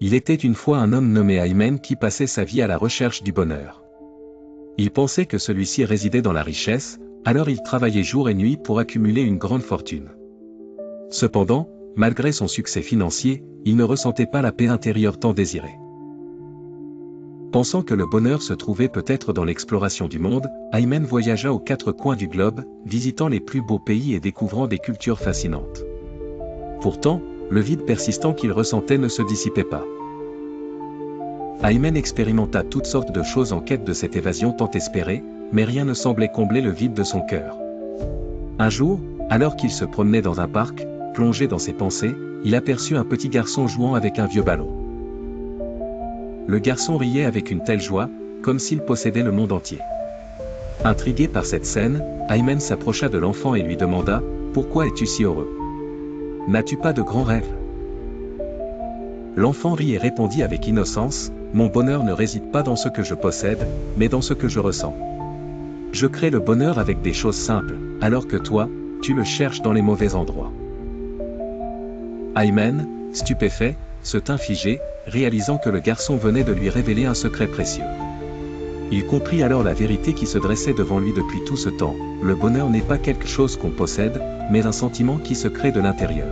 Il était une fois un homme nommé Aymen qui passait sa vie à la recherche du bonheur. Il pensait que celui-ci résidait dans la richesse, alors il travaillait jour et nuit pour accumuler une grande fortune. Cependant, malgré son succès financier, il ne ressentait pas la paix intérieure tant désirée. Pensant que le bonheur se trouvait peut-être dans l'exploration du monde, Aymen voyagea aux quatre coins du globe, visitant les plus beaux pays et découvrant des cultures fascinantes. Pourtant, le vide persistant qu'il ressentait ne se dissipait pas. Aymen expérimenta toutes sortes de choses en quête de cette évasion tant espérée, mais rien ne semblait combler le vide de son cœur. Un jour, alors qu'il se promenait dans un parc, plongé dans ses pensées, il aperçut un petit garçon jouant avec un vieux ballon. Le garçon riait avec une telle joie, comme s'il possédait le monde entier. Intrigué par cette scène, Aymen s'approcha de l'enfant et lui demanda « Pourquoi es-tu si heureux? N'as-tu pas de grands rêves ?» L'enfant rit et répondit avec innocence « Mon bonheur ne réside pas dans ce que je possède, mais dans ce que je ressens. Je crée le bonheur avec des choses simples, alors que toi, tu le cherches dans les mauvais endroits. » Aymen, stupéfait, se tint figé, réalisant que le garçon venait de lui révéler un secret précieux. Il comprit alors la vérité qui se dressait devant lui depuis tout ce temps. Le bonheur n'est pas quelque chose qu'on possède, mais un sentiment qui se crée de l'intérieur.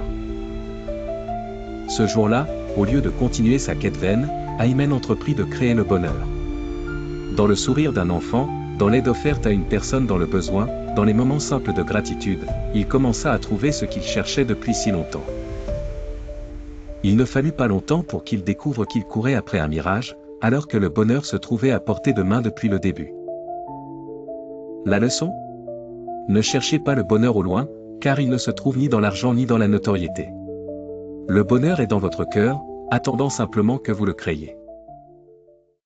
Ce jour-là, au lieu de continuer sa quête vaine, Aymen entreprit de créer le bonheur. Dans le sourire d'un enfant, dans l'aide offerte à une personne dans le besoin, dans les moments simples de gratitude, il commença à trouver ce qu'il cherchait depuis si longtemps. Il ne fallut pas longtemps pour qu'il découvre qu'il courait après un mirage, alors que le bonheur se trouvait à portée de main depuis le début. La leçon? Ne cherchez pas le bonheur au loin, car il ne se trouve ni dans l'argent ni dans la notoriété. Le bonheur est dans votre cœur, attendant simplement que vous le créiez.